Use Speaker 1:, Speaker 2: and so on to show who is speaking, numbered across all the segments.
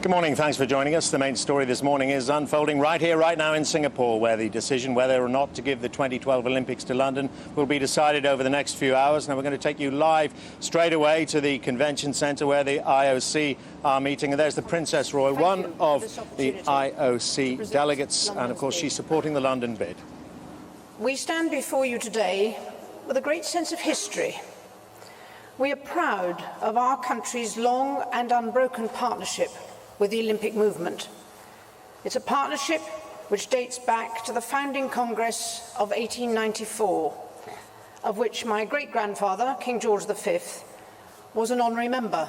Speaker 1: Good morning. Thanks for joining us. The main story this morning is unfolding right here, right now in Singapore, where the decision whether or not to give the 2012 Olympics to London will be decided over the next few hours. Now, we're going to take you live straight away to the convention centre where the IOC are meeting. And there's the Princess Royal, one of the IOC delegates, and of course she's supporting the London bid.
Speaker 2: We stand before you today with a great sense of history. We are proud of our country's long and unbroken partnership with the Olympic movement. It's a partnership which dates back to the founding Congress of 1894, of which my great-grandfather, King George V, was an honorary member.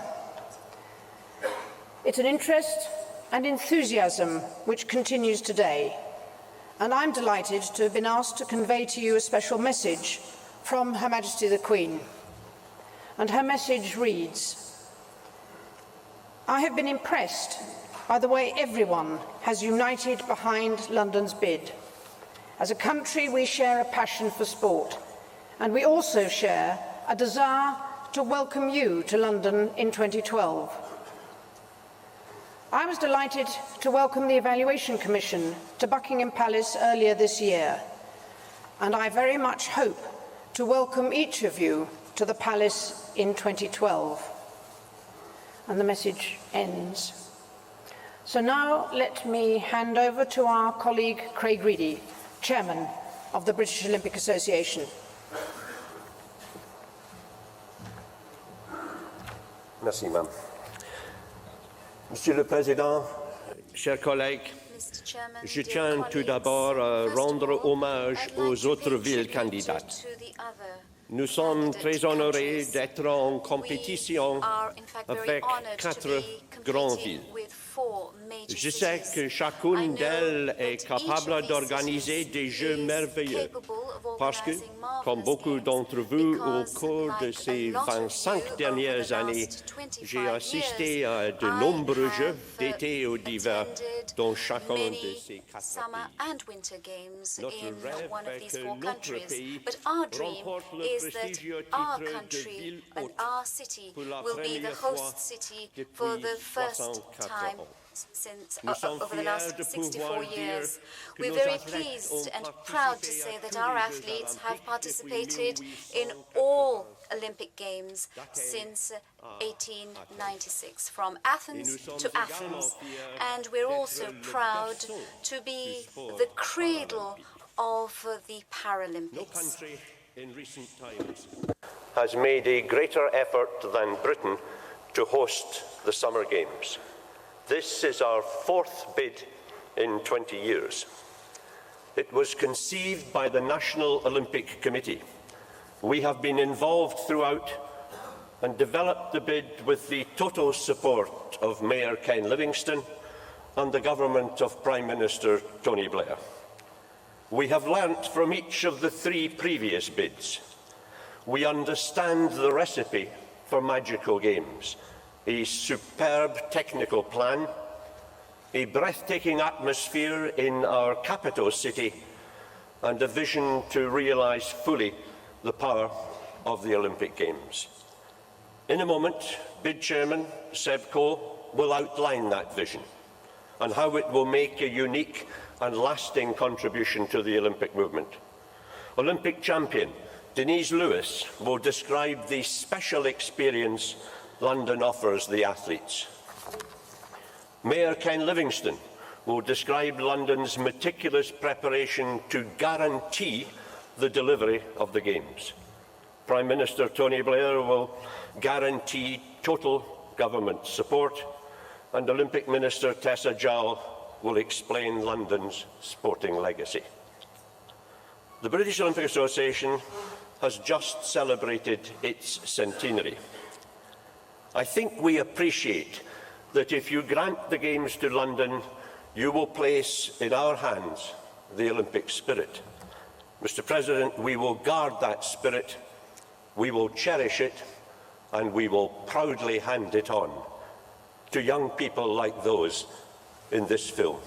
Speaker 2: It's an interest and enthusiasm which continues today, and I'm delighted to have been asked to convey to you a special message from Her Majesty the Queen. And her message reads, I have been impressed by the way everyone has united behind London's bid. As a country, we share a passion for sport, and we also share a desire to welcome you to London in 2012. I was delighted to welcome the Evaluation Commission to Buckingham Palace earlier this year, and I very much hope to welcome each of you to the Palace in 2012. And the message ends. So now let me hand over to our colleague Craig Reedie, Chairman of the British Olympic Association.
Speaker 3: Merci, Madame. Monsieur le Président, chers collègues, je tiens tout d'abord à rendre hommage aux autres villes candidates. Nous sommes très honorés d'être en compétition avec 4 grandes villes. Je sais que chacune d'elles est capable d'organiser des Jeux merveilleux parce que, comme beaucoup d'entre vous, au cours de ces 25 dernières années, j'ai assisté à de nombreux Jeux d'été ou d'hiver dans chacun de ces 4 pays. Notre rêve est que notre pays remporte le prestigieux titre de ville hôte pour la première fois depuis 64 ans.
Speaker 4: Since over the last 64 years. We're very pleased and proud to say that our athletes have participated in all Olympic Games since 1896, from Athens to Athens. And we're also proud to be the cradle of the Paralympics.
Speaker 3: No country in recent times has made a greater effort than Britain to host the Summer Games. This is our 4th bid in 20 years. It was conceived by the National Olympic Committee. We have been involved throughout and developed the bid with the total support of Mayor Ken Livingston and the government of Prime Minister Tony Blair. We have learnt from each of the 3 previous bids. We understand the recipe for magical games. A superb technical plan, a breathtaking atmosphere in our capital city, and a vision to realise fully the power of the Olympic Games. In a moment, bid chairman Seb Coe will outline that vision and how it will make a unique and lasting contribution to the Olympic movement. Olympic champion Denise Lewis will describe the special experience London offers the athletes. Mayor Ken Livingston will describe London's meticulous preparation to guarantee the delivery of the Games. Prime Minister Tony Blair will guarantee total government support, and Olympic Minister Tessa Jowell will explain London's sporting legacy. The British Olympic Association has just celebrated its centenary. I think we appreciate that if you grant the Games to London, you will place in our hands the Olympic spirit. Mr. President, we will guard that spirit, we will cherish it, and we will proudly hand it on to young people like those in this film.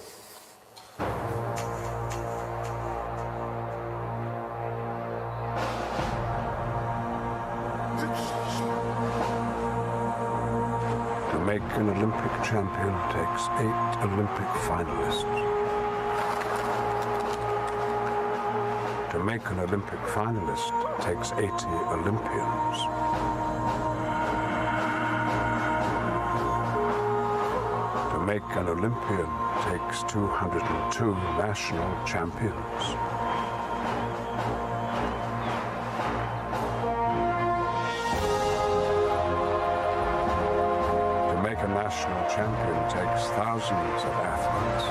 Speaker 5: make an Olympic champion takes 8 Olympic finalists. To make an Olympic finalist takes 80 Olympians. To make an Olympian takes 202 national champions. To make a national champion takes thousands of athletes.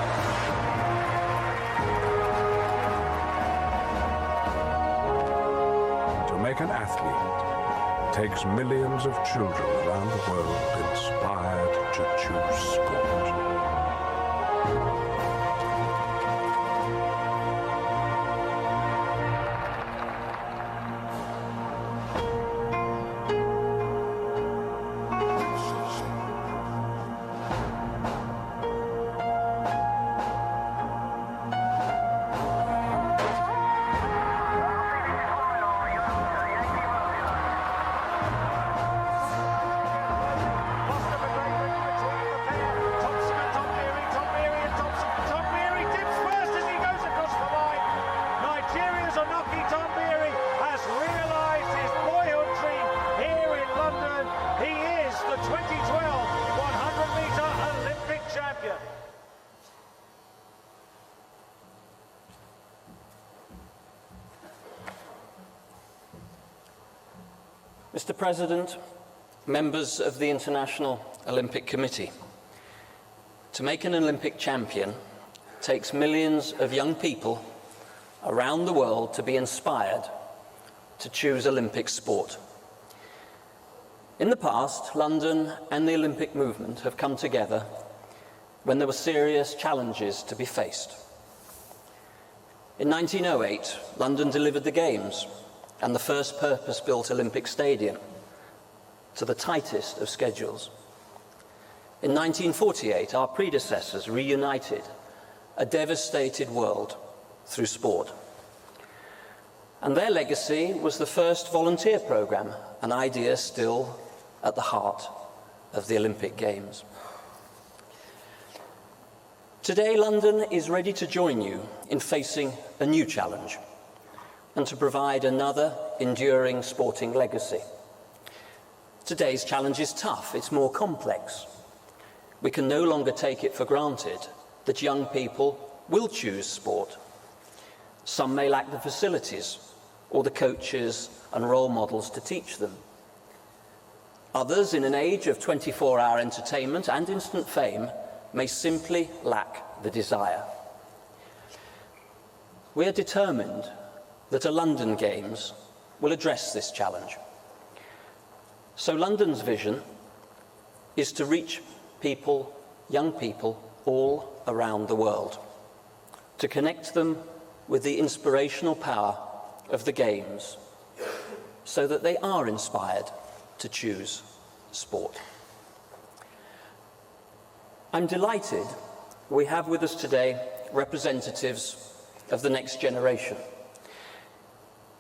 Speaker 5: To make an athlete takes millions of children around the world inspired to choose sport.
Speaker 6: Mr. President, members of the International Olympic Committee, to make an Olympic champion takes millions of young people around the world to be inspired to choose Olympic sport. In the past, London and the Olympic movement have come together when there were serious challenges to be faced. In 1908, London delivered the Games and the first purpose-built Olympic stadium to the tightest of schedules. In 1948, our predecessors reunited a devastated world through sport. And their legacy was the first volunteer programme, an idea still at the heart of the Olympic Games. Today, London is ready to join you in facing a new challenge and to provide another enduring sporting legacy. Today's challenge is tough, it's more complex. We can no longer take it for granted that young people will choose sport. Some may lack the facilities or the coaches and role models to teach them. Others, in an age of 24-hour entertainment and instant fame, may simply lack the desire. We are determined that a London Games will address this challenge. So London's vision is to reach people, young people, all around the world, to connect them with the inspirational power of the Games so that they are inspired to choose sport. I'm delighted we have with us today representatives of the next generation.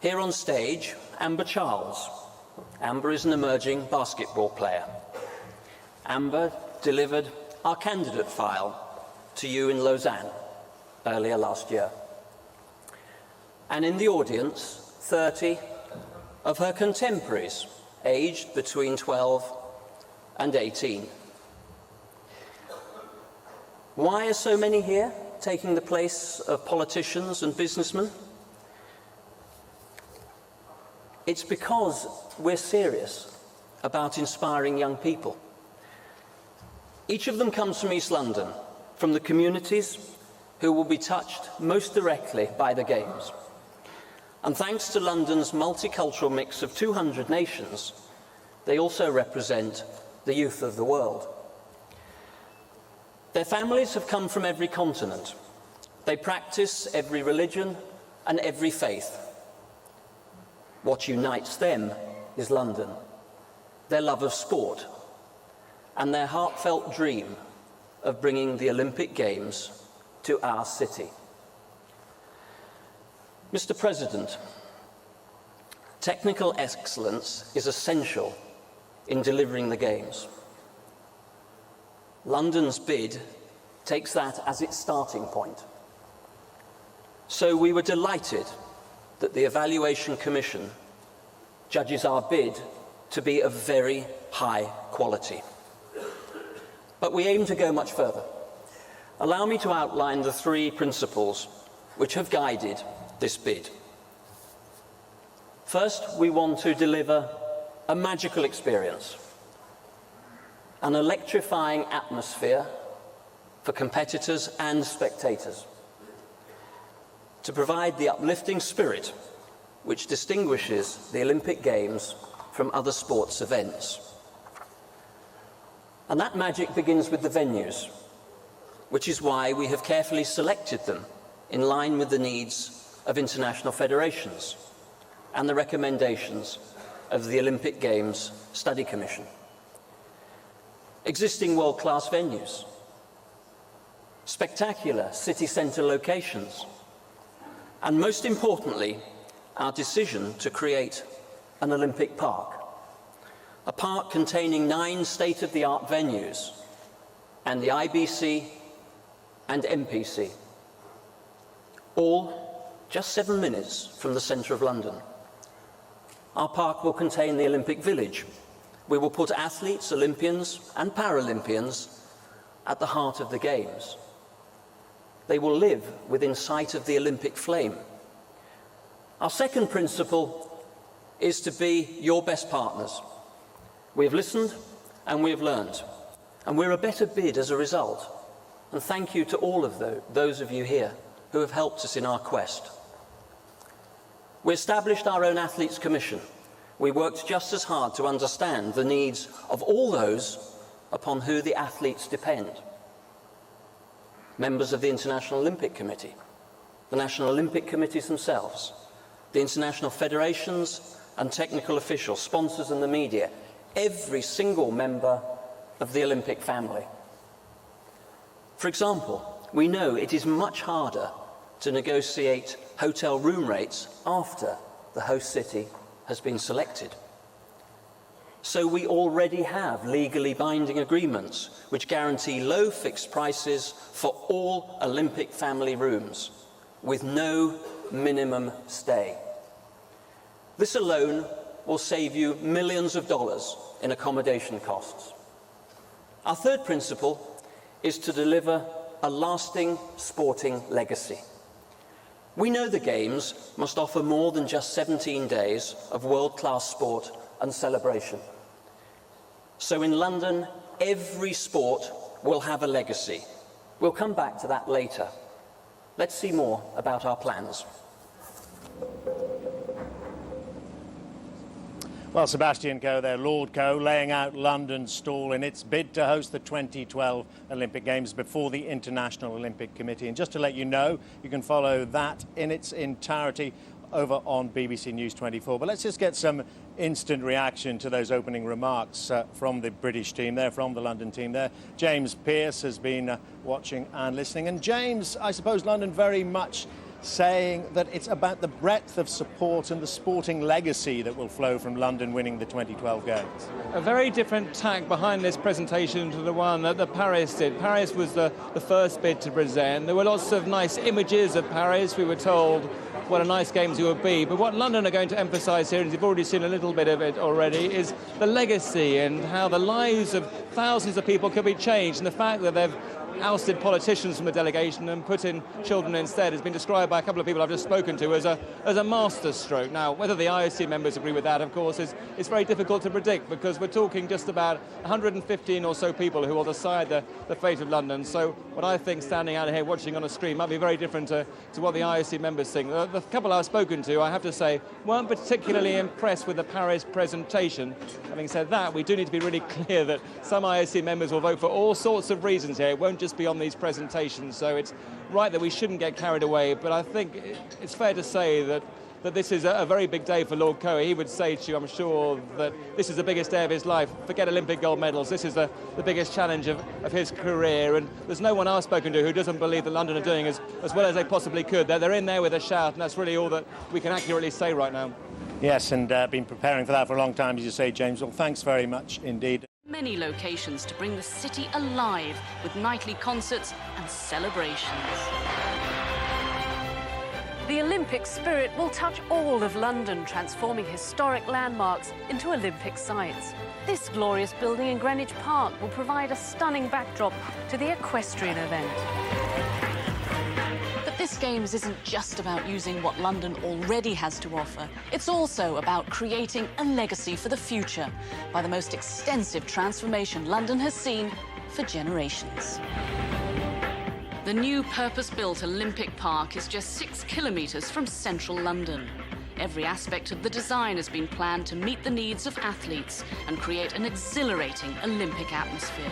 Speaker 6: Here on stage, Amber Charles. Amber is an emerging basketball player. Amber delivered our candidate file to you in Lausanne earlier last year. And in the audience, 30 of her contemporaries, aged between 12 and 18. Why are so many here, taking the place of politicians and businessmen? It's because we're serious about inspiring young people. Each of them comes from East London, from the communities who will be touched most directly by the Games. And thanks to London's multicultural mix of 200 nations, they also represent the youth of the world. Their families have come from every continent. They practice every religion and every faith. What unites them is London, their love of sport, and their heartfelt dream of bringing the Olympic Games to our city. Mr. President, technical excellence is essential in delivering the Games. London's bid takes that as its starting point. So we were delighted that the Evaluation Commission judges our bid to be of very high quality. But we aim to go much further. Allow me to outline the 3 principles which have guided this bid. First, we want to deliver a magical experience, an electrifying atmosphere for competitors and spectators, to provide the uplifting spirit which distinguishes the Olympic Games from other sports events. And that magic begins with the venues, which is why we have carefully selected them in line with the needs of international federations and the recommendations of the Olympic Games Study Commission. Existing world-class venues, spectacular city centre locations, and most importantly, our decision to create an Olympic park, a park containing 9 state-of-the-art venues and the IBC and MPC, all just 7 minutes from the centre of London. Our park will contain the Olympic Village. We will put athletes, Olympians and Paralympians at the heart of the Games. They will live within sight of the Olympic flame. Our second principle is to be your best partners. We have listened and we have learned, and we're a better bid as a result. And thank you to all of those of you here who have helped us in our quest. We established our own Athletes Commission. We worked just as hard to understand the needs of all those upon who the athletes depend. Members of the International Olympic Committee, the National Olympic Committees themselves, the international federations and technical officials, sponsors and the media, every single member of the Olympic family. For example, we know it is much harder to negotiate hotel room rates after the host city has been selected. So we already have legally binding agreements which guarantee low fixed prices for all Olympic family rooms with no minimum stay. This alone will save you millions of dollars in accommodation costs. Our third principle is to deliver a lasting sporting legacy. We know the Games must offer more than just 17 days of world-class sport and celebration. So in London, every sport will have a legacy. We'll come back to that later. Let's see more about our plans.
Speaker 1: Well, Sebastian Coe there, Lord Coe, laying out London's stall in its bid to host the 2012 Olympic Games before the International Olympic Committee. And just to let you know, you can follow that in its entirety over on BBC News 24. But let's just get some instant reaction to those opening remarks from the British team there, from the London team there. James Pearce has been watching and listening. And James, I suppose London very much saying that it's about the breadth of support and the sporting legacy that will flow from London winning the 2012 Games.
Speaker 7: A very different tack behind this presentation to the one that Paris did. Paris was the first bid to present. There were lots of nice images of Paris. We were told what a nice Games it would be. But what London are going to emphasise here, and you've already seen a little bit of it already, is the legacy and how the lives of thousands of people could be changed, and the fact that they've ousted politicians from the delegation and put in children instead has been described by a couple of people I've just spoken to as a masterstroke. Now, whether the IOC members agree with that, of course, is very difficult to predict, because we're talking just about 115 or so people who will decide the fate of London. So what I think, standing out here watching on a screen, might be very different to what the IOC members think. The couple I've spoken to, I have to say, weren't particularly impressed with the Paris presentation. Having said that, we do need to be really clear that some IOC members will vote for all sorts of reasons here. It won't just be on these presentations, so it's right that we shouldn't get carried away, but I think it's fair to say that this is a very big day for Lord Coe. He would say to you, I'm sure, that this is the biggest day of his life. Forget Olympic gold medals. This is the biggest challenge of his career, and there's no one I've spoken to who doesn't believe that London are doing as well as they possibly could. They're in there with a shout, and that's really all that we can accurately say right now.
Speaker 1: Yes, and been preparing for that for a long time, as you say, James. Well, thanks very much indeed.
Speaker 8: Many locations to bring the city alive with nightly concerts and celebrations.
Speaker 9: The Olympic spirit will touch all of London, transforming historic landmarks into Olympic sites. This glorious building in Greenwich Park will provide a stunning backdrop to the equestrian event.
Speaker 8: But this Games isn't just about using what London already has to offer. It's also about creating a legacy for the future by the most extensive transformation London has seen for generations. The new purpose-built Olympic Park is just 6 kilometres from central London. Every aspect of the design has been planned to meet the needs of athletes and create an exhilarating Olympic atmosphere.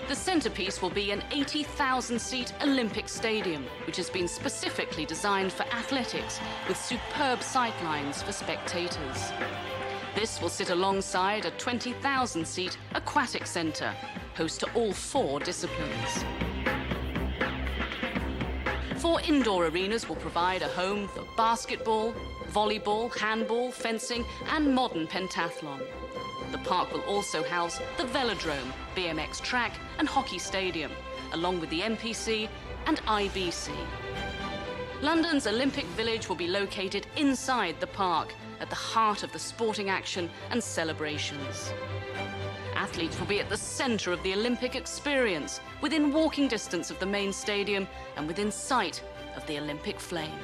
Speaker 8: The centrepiece will be an 80,000-seat Olympic stadium, which has been specifically designed for athletics with superb sightlines for spectators. This will sit alongside a 20,000-seat aquatic centre, host to all 4 disciplines. 4 indoor arenas will provide a home for basketball, volleyball, handball, fencing and modern pentathlon. The park will also house the velodrome, BMX track and hockey stadium, along with the NPC and IBC. London's Olympic Village will be located inside the park, at the heart of the sporting action and celebrations. Athletes will be at the centre of the Olympic experience, within walking distance of the main stadium and within sight of the Olympic flame.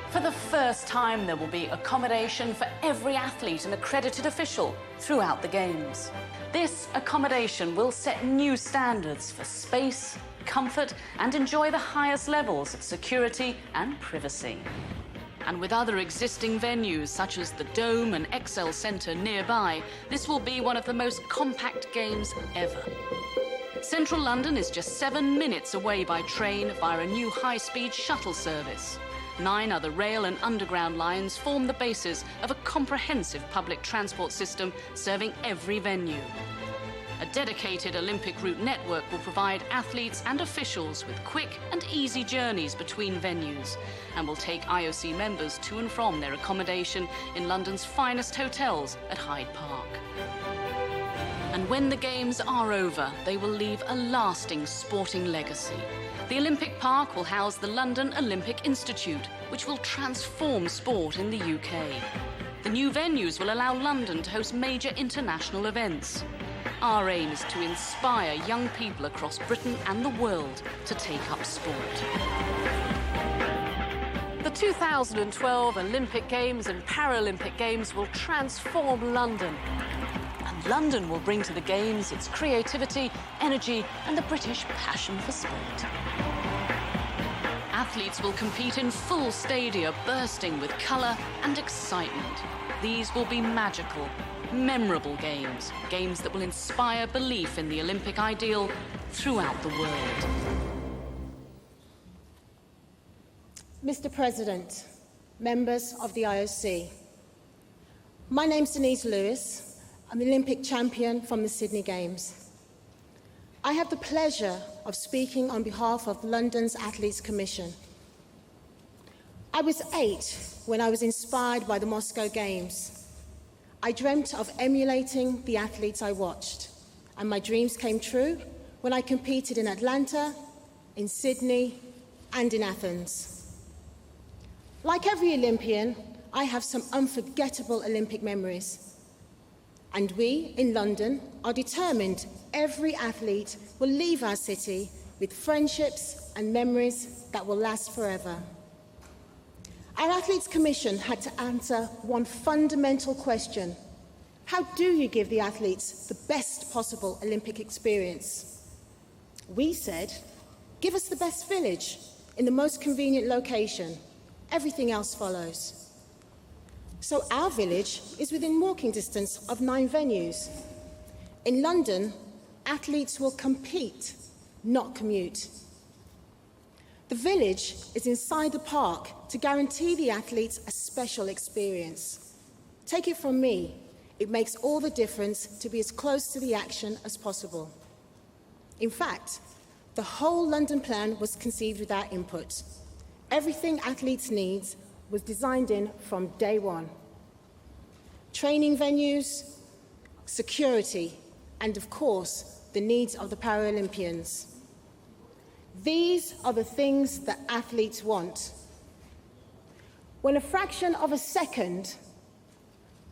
Speaker 9: For the first time, there will be accommodation for every athlete and accredited official throughout the Games. This accommodation will set new standards for space, comfort, and enjoy the highest levels of security and privacy. And with other existing venues, such as the Dome and Excel Centre nearby, this will be one of the most compact Games ever. Central London is just 7 minutes away by train via a new high-speed shuttle service. 9 other rail and underground lines form the basis of a comprehensive public transport system serving every venue. A dedicated Olympic route network will provide athletes and officials with quick and easy journeys between venues and will take IOC members to and from their accommodation in London's finest hotels at Hyde Park. And when the Games are over, they will leave a lasting sporting legacy. The Olympic Park will house the London Olympic Institute, which will transform sport in the UK. The new venues will allow London to host major international events. Our aim is to inspire young people across Britain and the world to take up sport. The 2012 Olympic Games and Paralympic Games will transform London. And London will bring to the Games its creativity, energy, and the British passion for sport.
Speaker 8: Athletes will compete in full stadia, bursting with colour and excitement. These will be magical, memorable games, games that will inspire belief in the Olympic ideal throughout the world.
Speaker 10: Mr. President, members of the IOC, my name's Denise Lewis. I'm an Olympic champion from the Sydney Games. I have the pleasure of speaking on behalf of London's Athletes Commission. I was 8 when I was inspired by the Moscow Games. I dreamt of emulating the athletes I watched, and my dreams came true when I competed in Atlanta, in Sydney, and in Athens. Like every Olympian, I have some unforgettable Olympic memories. And we, in London, are determined every athlete will leave our city with friendships and memories that will last forever. Our Athletes Commission had to answer one fundamental question. How do you give the athletes the best possible Olympic experience? We said, give us the best village in the most convenient location. Everything else follows. So our village is within walking distance of 9 venues. In London, athletes will compete, not commute. The village is inside the park to guarantee the athletes a special experience. Take it from me, it makes all the difference to be as close to the action as possible. In fact, the whole London plan was conceived with our input. Everything athletes need was designed in from day one. Training venues, security, and of course, the needs of the Paralympians. These are the things that athletes want. When a fraction of a second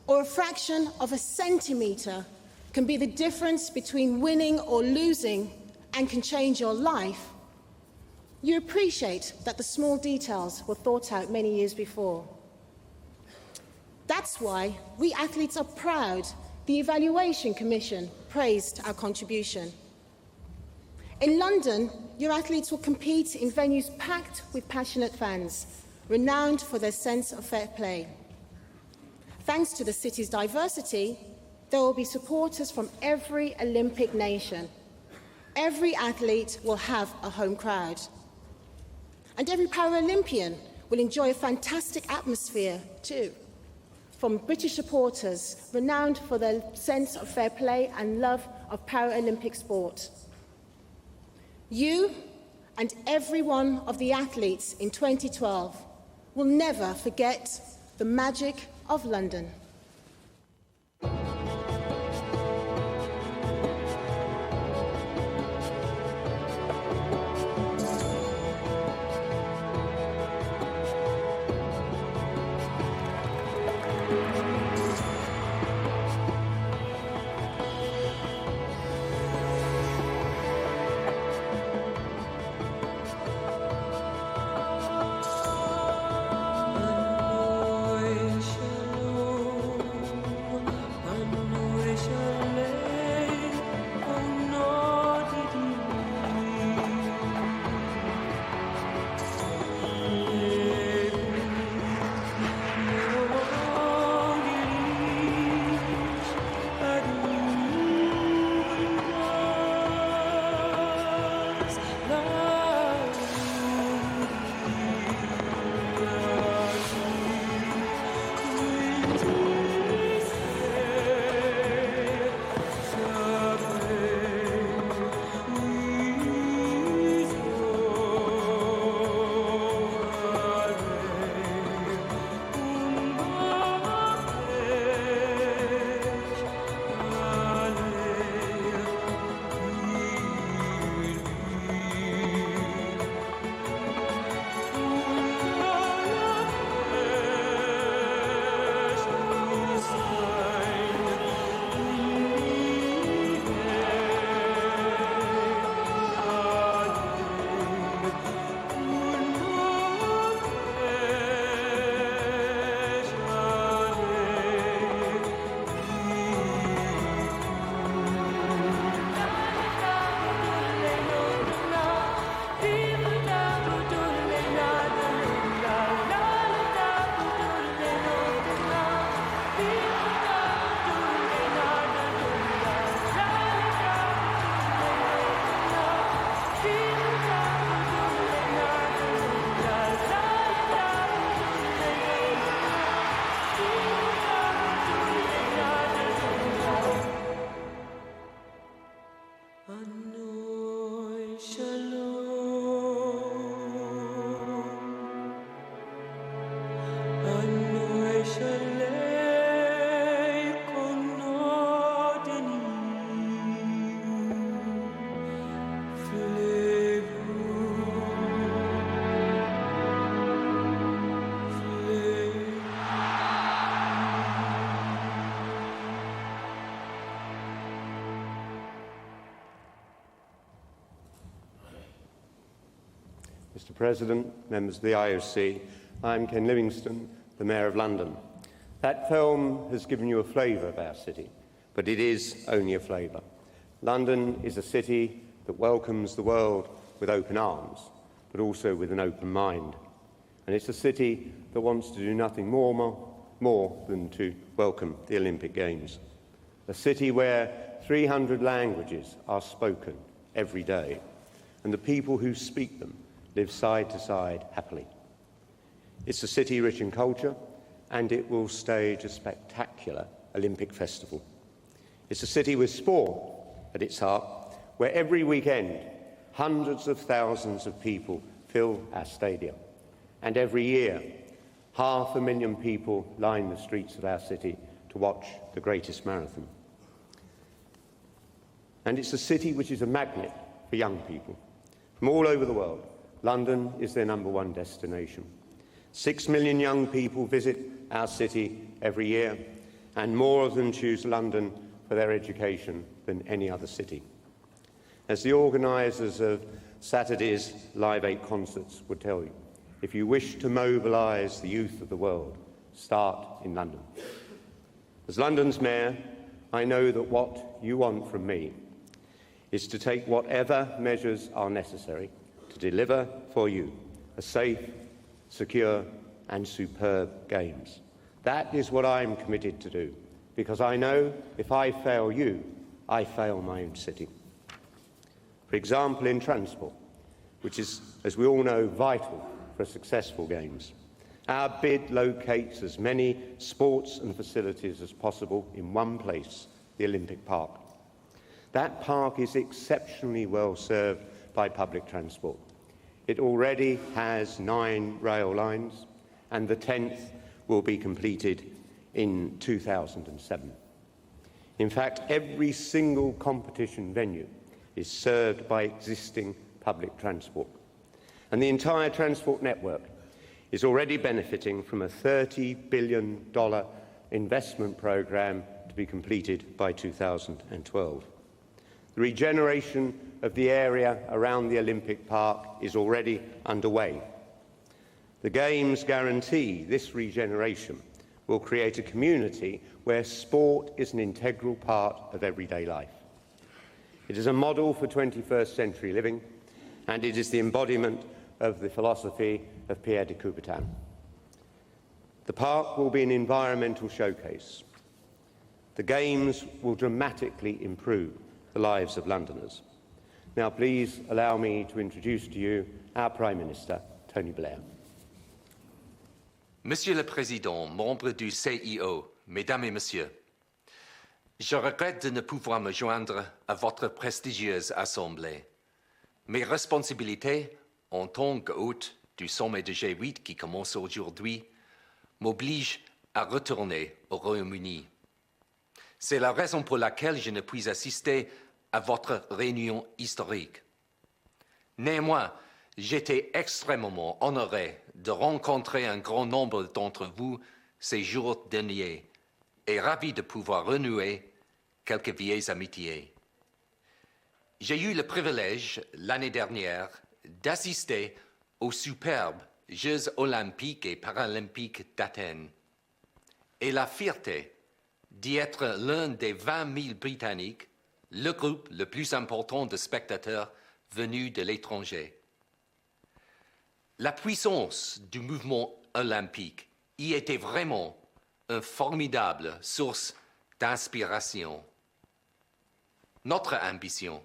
Speaker 10: or a fraction of a centimetre can be the difference between winning or losing and can change your life, you appreciate that the small details were thought out many years before. That's why we athletes are proud the Evaluation Commission praised our contribution. In London, your athletes will compete in venues packed with passionate fans, renowned for their sense of fair play. Thanks to the city's diversity, there will be supporters from every Olympic nation. Every athlete will have a home crowd. And every Paralympian will enjoy a fantastic atmosphere too, from British supporters renowned for their sense of fair play and love of Paralympic sport. You and every one of the athletes in 2012 will never forget the magic of London.
Speaker 3: Mr. President, members of the IOC, I'm Ken Livingston, the Mayor of London. That film has given you a flavour of our city, but it is only a flavour. London is a city that welcomes the world with open arms, but also with an open mind. And it's a city that wants to do nothing more than to welcome the Olympic Games. A city where 300 languages are spoken every day, and the people who speak them live side to side happily. It's a city rich in culture, and it will stage a spectacular Olympic festival. It's a city with sport at its heart, where every weekend hundreds of thousands of people fill our stadium. And every year, 500,000 people line the streets of our city to watch the greatest marathon.
Speaker 11: And it's a city which is a magnet for young people. From all over the world, London is their #1 destination. 6 million young people visit our city every year, and more of them choose London for their education than any other city. As the organisers of Saturday's Live 8 concerts would tell you, if you wish to mobilise the youth of the world, start in London. As London's Mayor, I know that what you want from me is to take whatever measures are necessary to deliver for you a safe, secure and superb Games. That is what I'm committed to do, because I know if I fail you, I fail my own city. For example, in transport, which is, as we all know, vital for a successful Games. Our bid locates as many sports and facilities as possible in one place, the Olympic Park. That park is exceptionally well served by public transport. It already has 9 rail lines, and the 10th will be completed in 2007. In fact, every single competition venue is served by existing public transport. And the entire transport network is already benefiting from a $30 billion investment programme to be completed by 2012. The regeneration of the area around the Olympic Park is already underway. The Games guarantee this regeneration will create a community where sport is an integral part of everyday life. It is a model for 21st century living, and it is the embodiment of the philosophy of Pierre de Coubertin. The park will be an environmental showcase. The Games will dramatically improve the lives of Londoners. Now, please allow me to introduce to you our Prime Minister, Tony Blair.
Speaker 12: Monsieur le Président, membres du CIO, Mesdames et Messieurs, je regrette de ne pouvoir me joindre à votre prestigieuse Assemblée. Mes responsabilités en tant qu'hôte du sommet de G8 qui commence aujourd'hui m'obligent à retourner au Royaume-Uni. C'est la raison pour laquelle je ne puis assister à votre réunion historique. Néanmoins, j'étais extrêmement honoré de rencontrer un grand nombre d'entre vous ces jours derniers et ravi de pouvoir renouer quelques vieilles amitiés. J'ai eu le privilège, l'année dernière, d'assister aux superbes Jeux olympiques et paralympiques d'Athènes et la fierté d'y être l'un des 20 000 Britanniques, le groupe le plus important de spectateurs venus de l'étranger. La puissance du mouvement olympique y était vraiment une formidable source d'inspiration. Notre ambition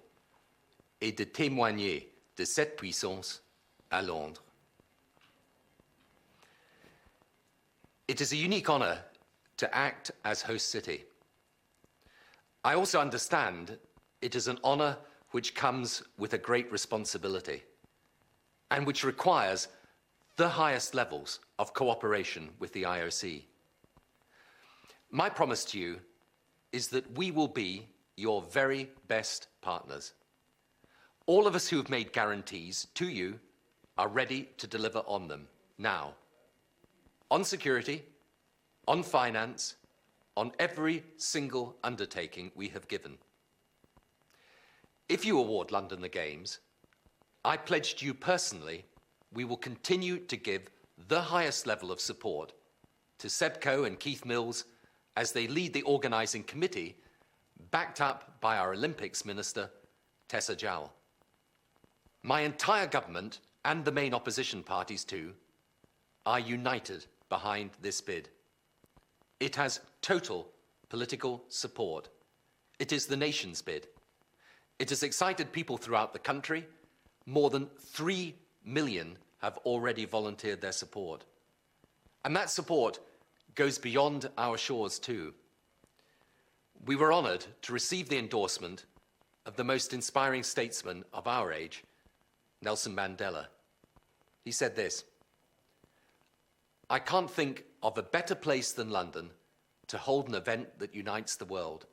Speaker 12: est de témoigner de cette puissance à Londres. It is a unique honour to act as host city. I also understand it is an honour which comes with a great responsibility and which requires the highest levels of cooperation with the IOC. My promise to you is that we will be your very best partners. All of us who have made guarantees to you are ready to deliver on them now. On security, on finance, on every single undertaking we have given. If you award London the Games, I pledge to you personally we will continue to give the highest level of support to Seb Coe and Keith Mills as they lead the organising committee, backed up by our Olympics Minister, Tessa Jowell. My entire government, and the main opposition parties too, are united behind this bid. It has total political support. It is the nation's bid. It has excited people throughout the country. More than 3 million have already volunteered their support. And that support goes beyond our shores too. We were honoured to receive the endorsement of the most inspiring statesman of our age, Nelson Mandela. He said this: "I can't think of a better place than London to hold an event that unites the world.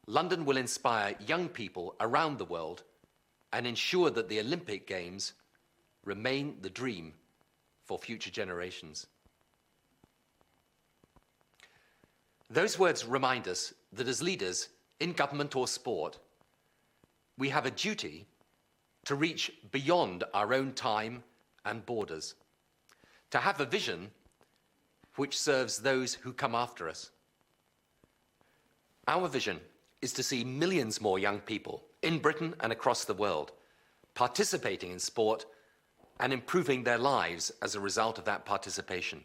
Speaker 12: London will inspire young people around the world and ensure that the Olympic Games remain the dream for future generations. Those words remind us that as leaders in government or sport, we have a duty to reach beyond our own time and borders, to have a vision which serves those who come after us. Our vision is to see millions more young people in Britain and across the world participating in sport and improving their lives as a result of that participation.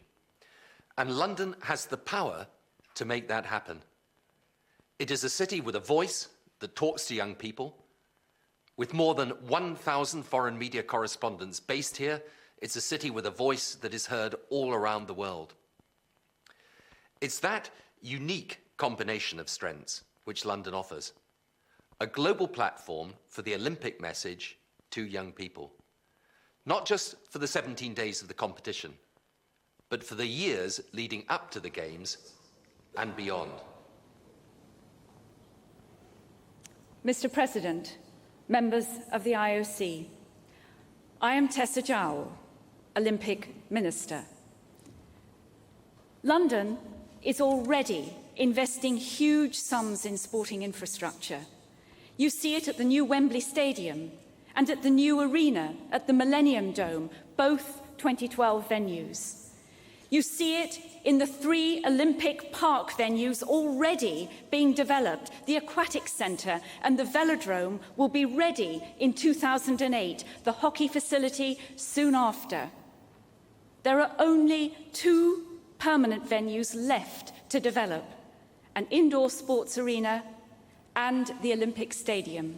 Speaker 12: And London has the power to make that happen. It is a city with a voice that talks to young people. With more than 1,000 foreign media correspondents based here, it's a city with a voice that is heard all around the world. It's that unique combination of strengths which London offers. A global platform for the Olympic message to young people. Not just for the 17 days of the competition, but for the years leading up to the Games and beyond.
Speaker 13: Mr. President, members of the IOC, I am Tessa Jowell, Olympic Minister. London is already investing huge sums in sporting infrastructure. You see it at the new Wembley Stadium and at the new arena at the Millennium Dome, both 2012 venues. You see it in the 3 Olympic Park venues already being developed. The Aquatic Centre and the Velodrome will be ready in 2008, the hockey facility soon after. There are only 2 permanent venues left to develop, an indoor sports arena and the Olympic Stadium.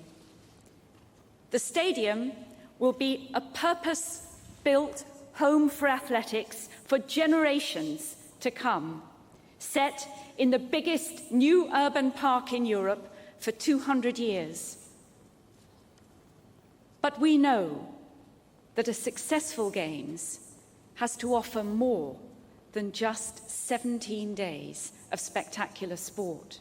Speaker 13: The stadium will be a purpose-built home for athletics for generations to come, set in the biggest new urban park in Europe for 200 years. But we know that a successful Games has to offer more than just 17 days of spectacular sport.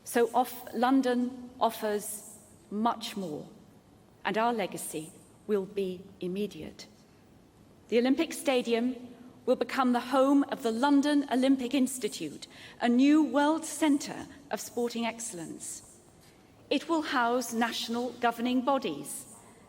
Speaker 13: So London offers much more, and our legacy will be immediate. The Olympic Stadium will become the home of the London Olympic Institute, a new world centre of sporting excellence. It will house national governing bodies,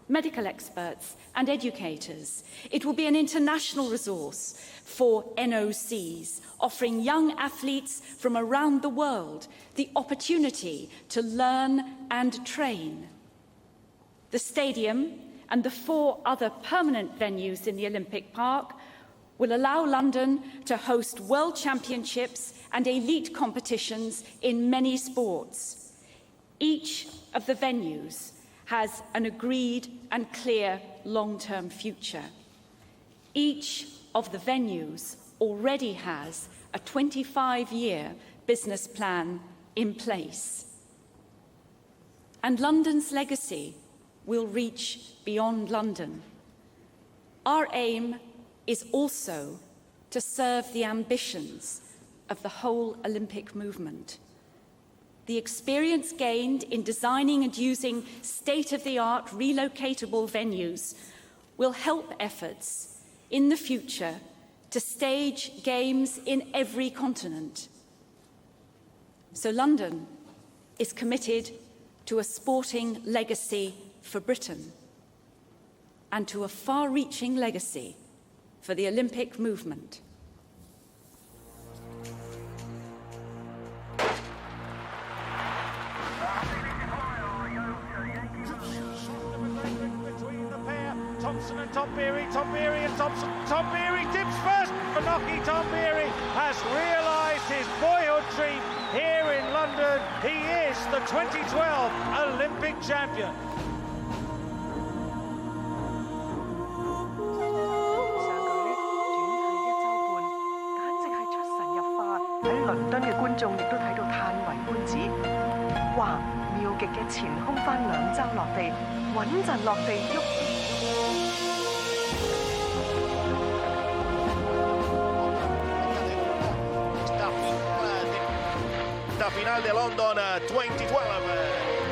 Speaker 13: medical experts and educators. It will be an international resource for NOCs, offering young athletes from around the world the opportunity to learn and train. The stadium and the 4 other permanent venues in the Olympic Park will allow London to host world championships and elite competitions in many sports. Each of the venues has an agreed and clear long-term future. Each of the venues already has a 25-year business plan in place. And London's legacy will reach beyond London. Our aim is also to serve the ambitions of the whole Olympic movement. The experience gained in designing and using state-of-the-art relocatable venues will help efforts in the future to stage Games in every continent. So London is committed to a sporting legacy for Britain and to a far-reaching legacy for the Olympic movement.
Speaker 14: Thompson and Tom Beery and Thompson. Tom Beery dips first. Finocchi Tom Beery has realised his boyhood dream here in London. He is the 2012 Olympic champion.
Speaker 15: final de London 2012.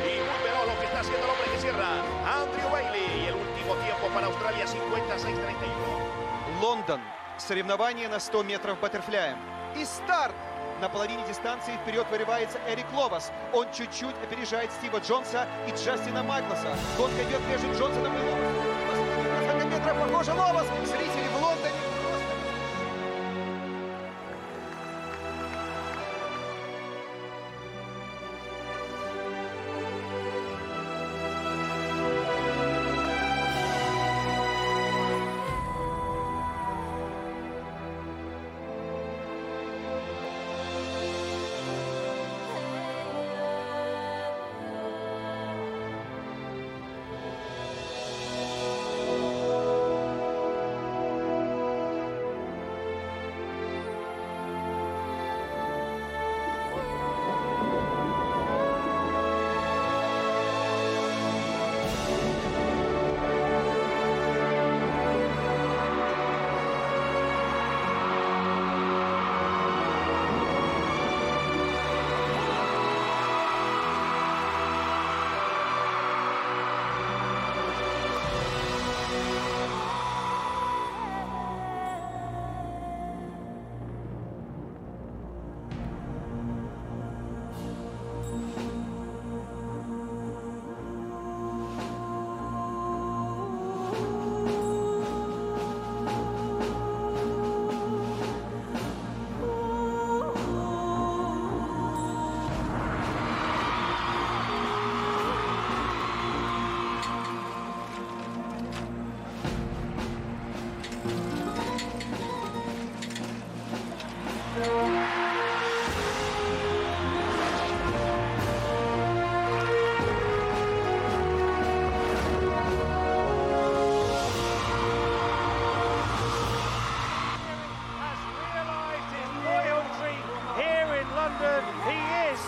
Speaker 15: Y muy veloz lo que está haciendo el hombre que cierra, Andrew Bailey. Y el último tiempo para Australia, 56-31.
Speaker 16: Лондон. Соревнование на 100 метров баттерфляем. И старт! На половине дистанции вперед вырывается Эрик Ловас. Он чуть-чуть опережает Стива Джонса и Джастина Магнуса. Гонка идет между Джонсоном и Ловасом. 20 метров, похоже, Ловас. Зрители в Лондоне.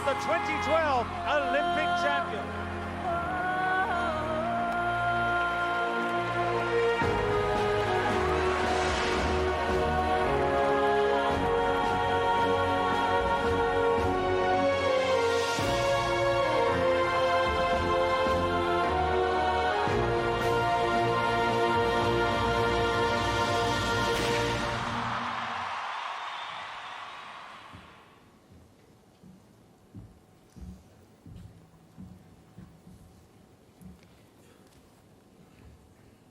Speaker 14: the 2012 Olympic champion.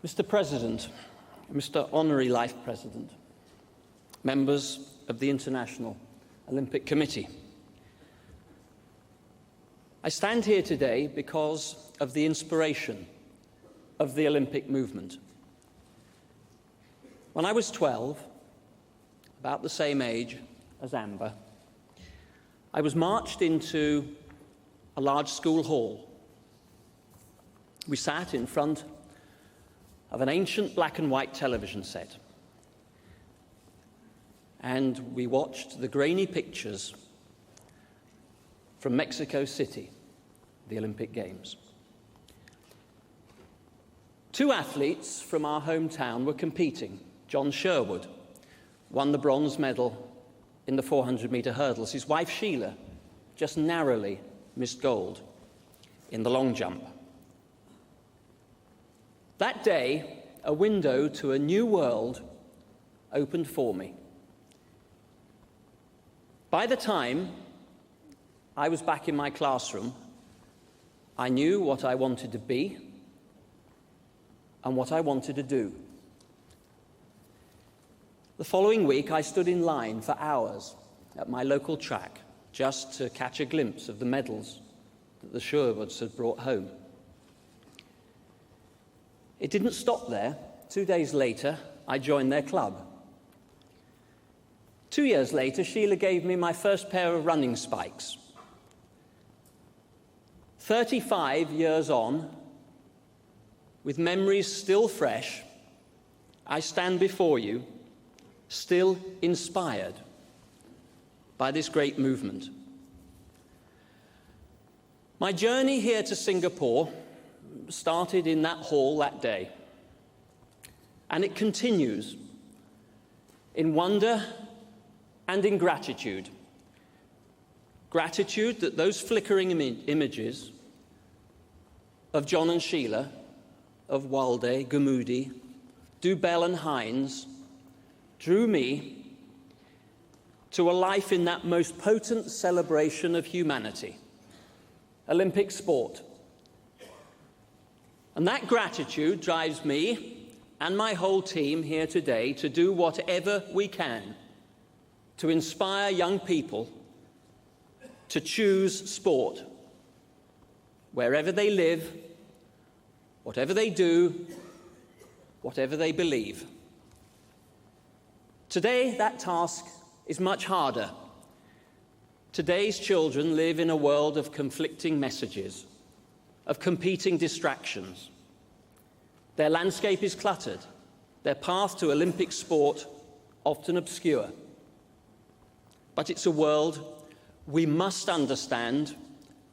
Speaker 6: Mr. President, Mr. Honorary Life President, members of the International Olympic Committee, I stand here today because of the inspiration of the Olympic movement. When I was 12, about the same age as Amber, I was marched into a large school hall. We sat in front of an ancient black and white television set, and we watched the grainy pictures from Mexico City, the Olympic Games. Two athletes from our hometown were competing. John Sherwood won the bronze medal in the 400-metre hurdles. His wife Sheila just narrowly missed gold in the long jump. That day, a window to a new world opened for me. By the time I was back in my classroom, I knew what I wanted to be and what I wanted to do. The following week, I stood in line for hours at my local track just to catch a glimpse of the medals that the Sherwoods had brought home. It didn't stop there. 2 days later, I joined their club. 2 years later, Sheila gave me my first pair of running spikes. 35 years on, with memories still fresh, I stand before you, still inspired by this great movement. My journey here to Singapore started in that hall that day, and it continues in wonder and in gratitude Gratitude that those flickering images of John and Sheila, of Walde, Gamudi, Dubell and Hines drew me to a life in that most potent celebration of humanity, Olympic sport. And that gratitude drives me and my whole team here today to do whatever we can to inspire young people to choose sport wherever they live, whatever they do, whatever they believe. Today, that task is much harder. Today's children live in a world of conflicting messages, of competing distractions. Their landscape is cluttered, their path to Olympic sport often obscure. But it's a world we must understand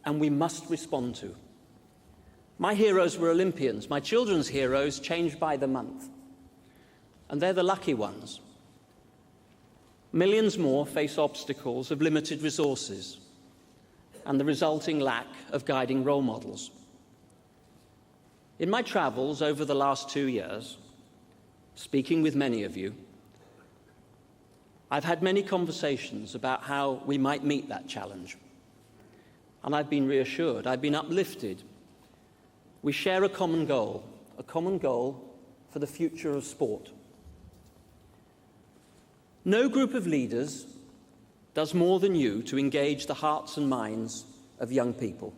Speaker 6: and we must respond to. My heroes were Olympians. My children's heroes changed by the month. And they're the lucky ones. Millions more face obstacles of limited resources and the resulting lack of guiding role models. In my travels over the last 2 years, speaking with many of you, I've had many conversations about how we might meet that challenge. And I've been reassured, I've been uplifted. We share a common goal for the future of sport. No group of leaders does more than you to engage the hearts and minds of young people.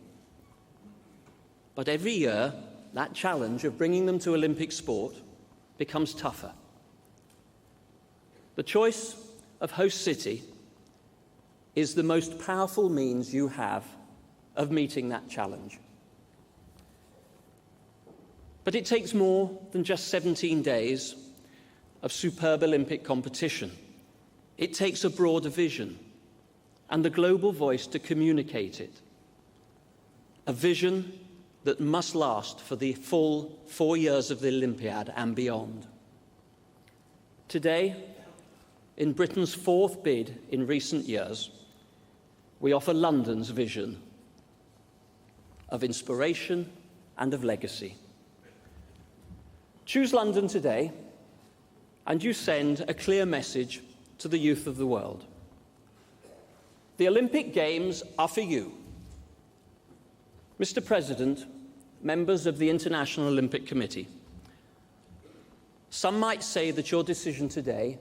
Speaker 6: But every year, that challenge of bringing them to Olympic sport becomes tougher. The choice of host city is the most powerful means you have of meeting that challenge. But it takes more than just 17 days of superb Olympic competition. It takes a broader vision and the global voice to communicate it. A vision that must last for the full 4 years of the Olympiad and beyond. Today, in Britain's fourth bid in recent years, we offer London's vision of inspiration and of legacy. Choose London today, and you send a clear message to the youth of the world. The Olympic Games are for you. Mr. President, members of the International Olympic Committee, some might say that your decision today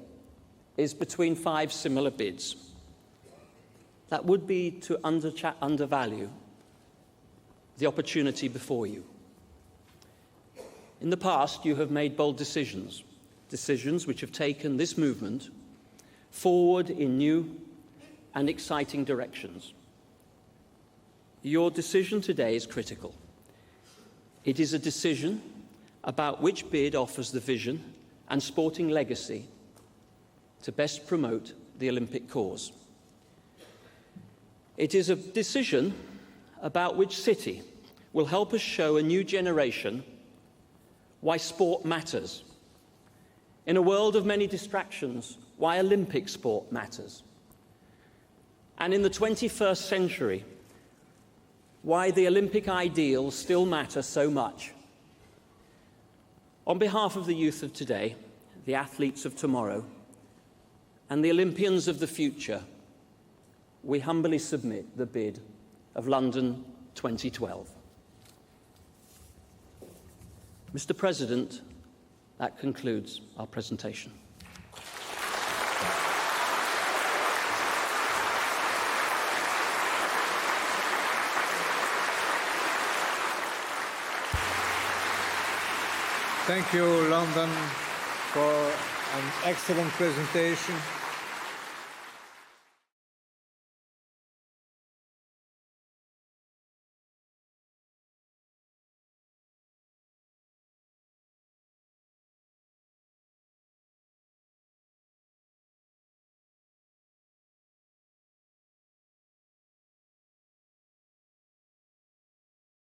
Speaker 6: is between 5 similar bids. That would be to undervalue the opportunity before you. In the past, you have made bold decisions which have taken this movement forward in new and exciting directions. Your decision today is critical. It is a decision about which bid offers the vision and sporting legacy to best promote the Olympic cause. It is a decision about which city will help us show a new generation why sport matters. In a world of many distractions, why Olympic sport matters. And in the 21st century, why the Olympic ideals still matter so much. On behalf of the youth of today, the athletes of tomorrow, and the Olympians of the future, we humbly submit the bid of London 2012. Mr. President, that concludes our presentation.
Speaker 17: Thank you, London, for an excellent presentation.